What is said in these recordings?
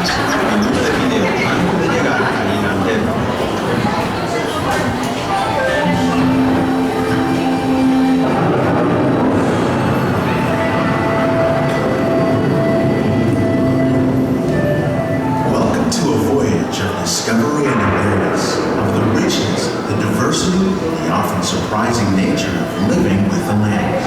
Este video antes de llegar a Menagerie. Welcome to a voyage of discovery and awareness of the richness, the diversity, the often surprising nature of living with the land.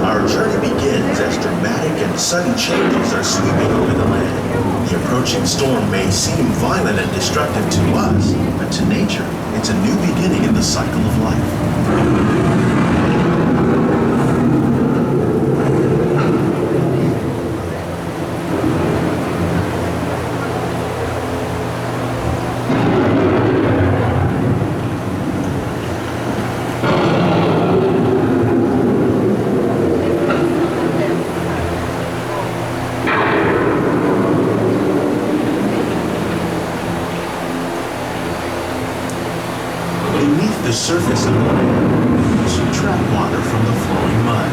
Our journey begins as dramatic and sudden changes are sweeping over the land. The approaching storm may seem violent and destructive to us, but to nature, it's a new beginning in the cycle of life. Beneath the surface of the land, we subtract water from the flowing mud,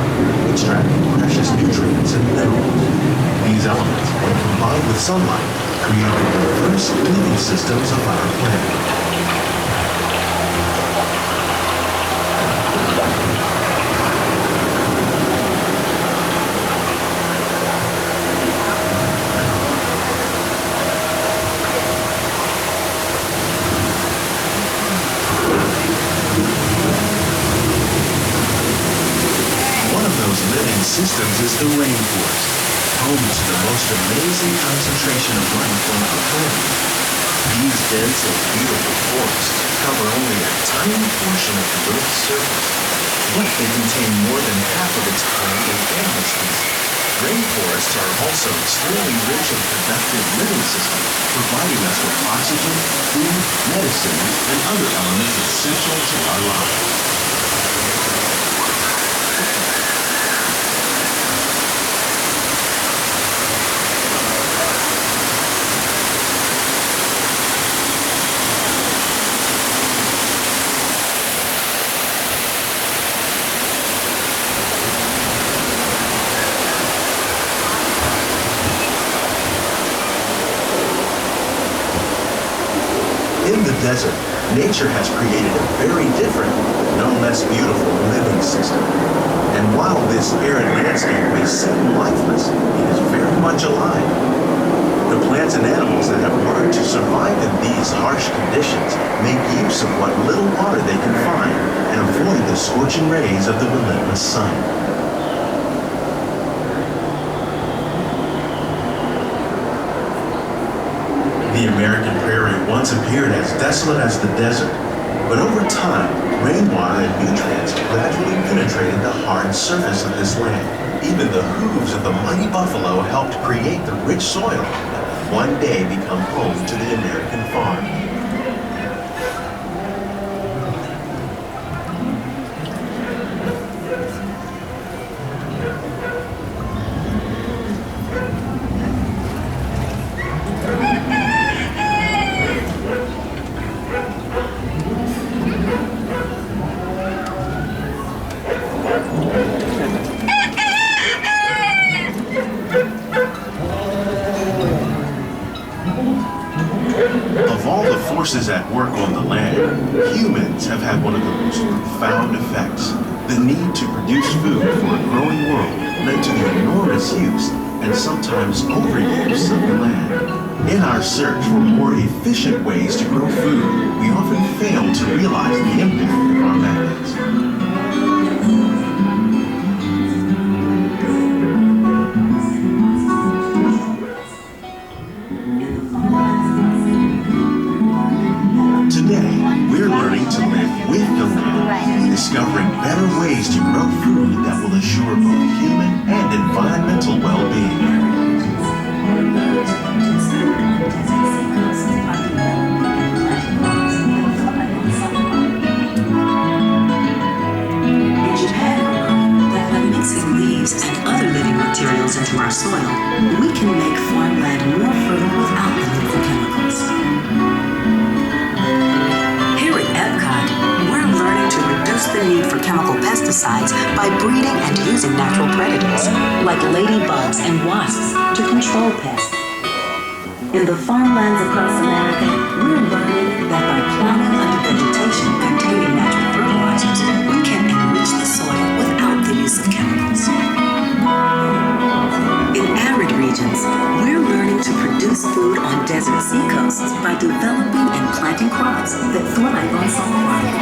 extracting precious nutrients and minerals. These elements, when combined with sunlight, create the diverse living systems of our planet. Systems is the rainforest, home to the most amazing concentration of life on our planet. These dense and beautiful forests cover only a tiny portion of the Earth's surface, but they contain more than half of its plant and animal species. Rainforests are also extremely rich and productive living systems, providing us with oxygen, food, medicines, and other elements essential to our lives. In the desert, nature has created a very different, no less beautiful living system. And while this arid landscape may seem lifeless, it is very much alive. The plants and animals that have learned to survive in these harsh conditions make use of what little water they can find and avoid the scorching rays of the relentless sun. The American prairie once appeared as desolate as the desert, but over time, rainwater and nutrients gradually penetrated the hard surface of this land. Even the hooves of the mighty buffalo helped create the rich soil that would one day become home to the American farm. Of all the forces at work on the land, humans have had one of the most profound effects. The need to produce food for a growing world led to the enormous use and sometimes overuse of the land. In our search for more efficient ways to grow food, we often fail to realize the impact of our methods. Today, we're learning to live with the land, discovering better ways to grow food that will assure both human and environmental well-being. In Japan, by mixing leaves and other living materials into our soil, we can make farmland more fertile without the need for chemicals. Here at Epcot, we're learning to reduce reduce the need for chemical pesticides by breeding and using natural predators, like ladybugs and wasps, to control pests. In the farmlands across America, we're learning that by plowing under vegetation containing natural fertilizers, we can enrich the soil without the use of chemicals. In arid regions, we're learning to produce food on desert seacoasts by developing and planting crops that thrive on salt water.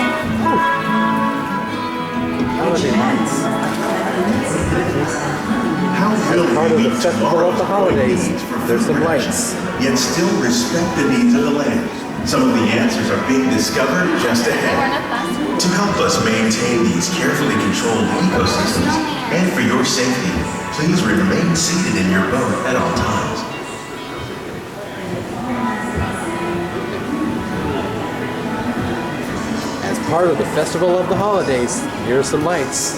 How will Part of we the meet festival of the holidays. There's some lights. Yet still respect the needs of the land? Some of the answers are being discovered just ahead. To help us maintain these carefully controlled ecosystems, and for your safety, please remain seated in your boat at all times. As part of the festival of the holidays, here are some lights.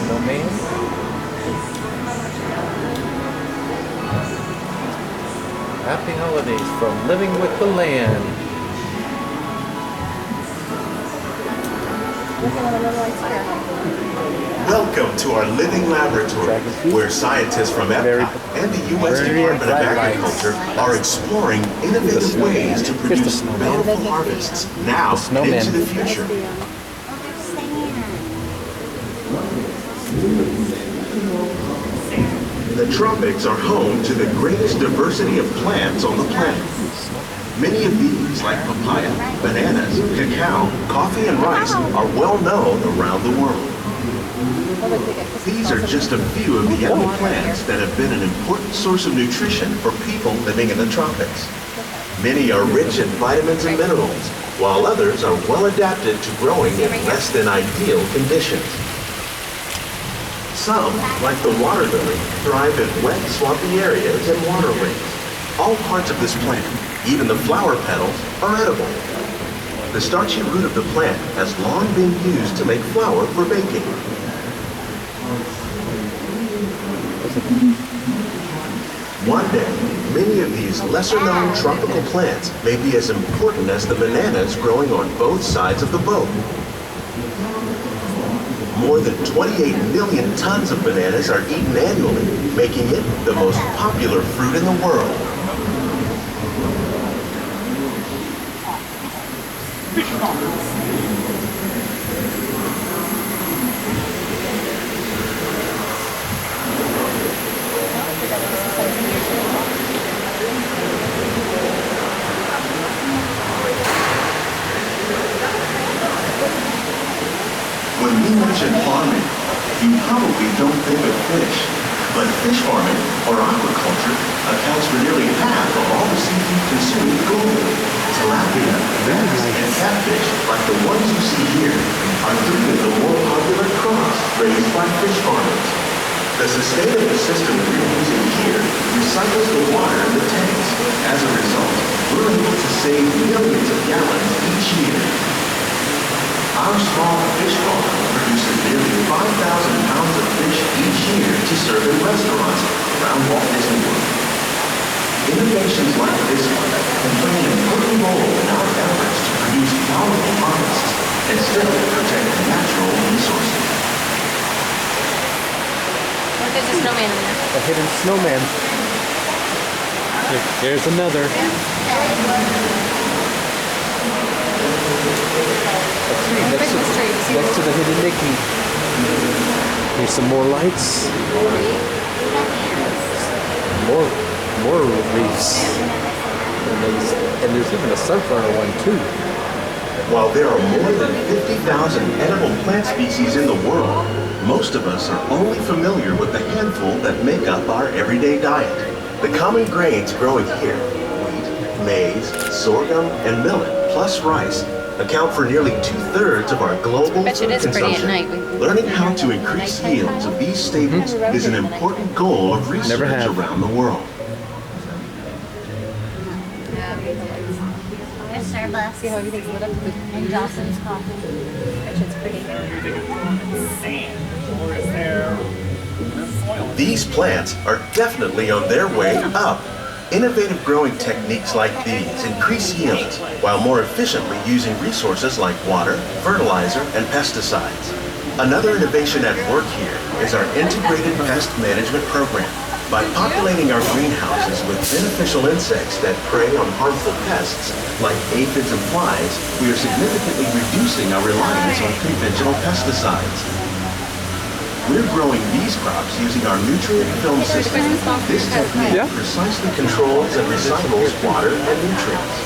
Snowman. Happy holidays from Living with the Land. Welcome to our living laboratory, where scientists from EPCOT and the U.S. Department of Agriculture are exploring innovative ways to produce bountiful harvests now and into the future. The tropics are home to the greatest diversity of plants on the planet. Many of these, like papaya, bananas, cacao, coffee, and rice, are well known around the world. These are just a few of the edible plants that have been an important source of nutrition for people living in the tropics. Many are rich in vitamins and minerals, while others are well adapted to growing in less than ideal conditions. Some, like the water lily, thrive in wet, swampy areas and waterways. All parts of this plant, even the flower petals, are edible. The starchy root of the plant has long been used to make flour for baking. One day, many of these lesser-known tropical plants may be as important as the bananas growing on both sides of the boat. More than 28 million tons of bananas are eaten annually, making it the most popular fruit in the world. When we mention farming, you probably don't think of fish, but fish farming, or aquaculture, accounts for nearly half of all the seafood consumed globally. Tilapia, bass, and catfish, like the ones you see here, are three of the more popular crops raised by fish farmers. The sustainable system we're using here recycles the water in the tanks. As a result, we're able to save millions of gallons each year. Our small fish farm produces nearly 5,000 pounds of fish each year to serve in restaurants around Walt Disney World. Innovations like this one can play an important role in our efforts to produce powerful harvests and still protect natural resources. Look, there's a snowman in there. A hidden snowman. There's another. A tree next to the hidden Mickey. Here's some more lights. More reefs. And there's even a sunflower one too. While there are more than 50,000 edible plant species in the world, most of us are only familiar with the handful that make up our everyday diet. The common grains growing here, wheat, maize, sorghum, and millet, plus rice, account for nearly 2/3 of our global Bet you food it is pretty at consumption. night. Learning how to increase yields of these staples is an important goal of research around the world. Starbucks. See how everything's lit up and Dawson's coffee. Which is pretty. These plants are definitely on their way up. Innovative growing techniques techniques like these increase yields while more efficiently using resources like water, fertilizer, and pesticides. Another innovation at work here is our integrated pest management program. By populating our greenhouses with beneficial insects that prey on harmful pests like aphids and flies, we are significantly reducing our reliance on conventional pesticides. We're growing these crops using our nutrient film system. This technique precisely controls and recycles water and nutrients.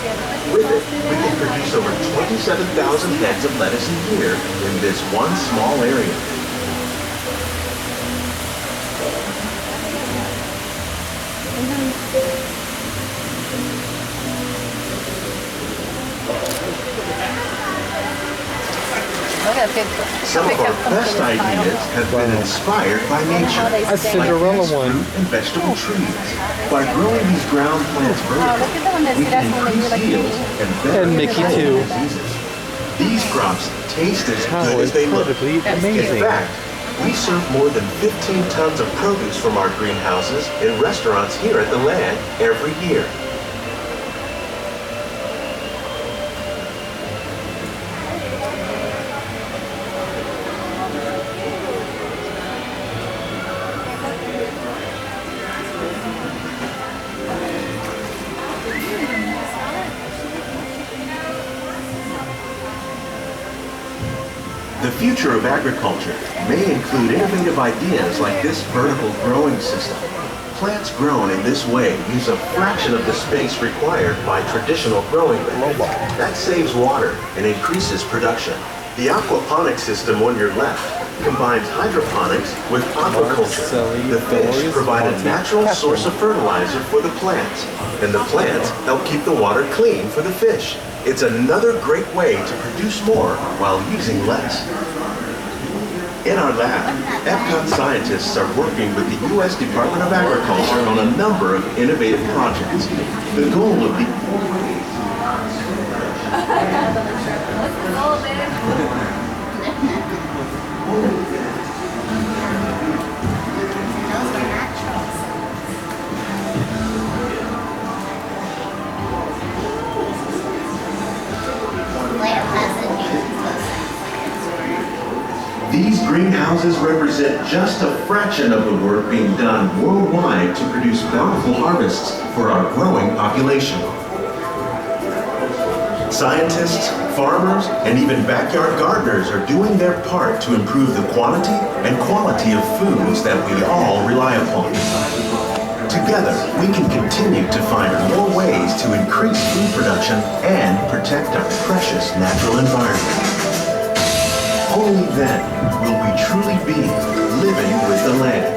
With it, we can produce over 27,000 heads of lettuce a year in this one small area. Some of our best ideas have been inspired by nature. A Cinderella one. And vegetable trees. By growing these ground plants vertically, we can increase yields and better And Mickey control too. diseases. These crops taste as How good as they look. incredibly amazing. In fact, we serve more than 15 tons of produce from our greenhouses in restaurants here at the land every year. The future of agriculture may include innovative ideas like this vertical growing system. Plants grown in this way use a fraction of the space required by traditional growing methods. That saves water and increases production. The aquaponics system on your left combines hydroponics with aquaculture. The fish provide a natural source of fertilizer for the plants, and the plants help keep the water clean for the fish. It's another great way to produce more while using less. In our lab, Epcot scientists are working with the U.S. Department of Agriculture on a number of innovative projects. The goal of the These greenhouses represent just a fraction of the work being done worldwide to produce bountiful harvests for our growing population. Scientists, farmers, and even backyard gardeners are doing their part to improve the quantity and quality of foods that we all rely upon. Together, we can continue to find more ways to increase food production and protect our precious natural environment. Only then will we truly be living with the land.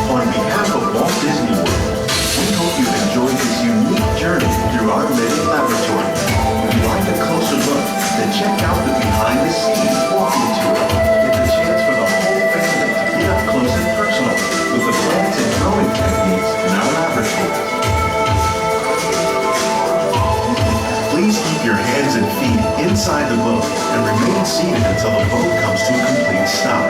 On behalf of Walt Disney World, we hope you've enjoyed this unique journey through our living laboratory. If you'd like a closer look, then check out the behind-the-scenes walking tour. It's a chance for the whole family to get up close and personal with the plants and growing techniques in our laboratory. Please keep your hands and feet inside the boat and remain seated until the boat comes to a complete stop.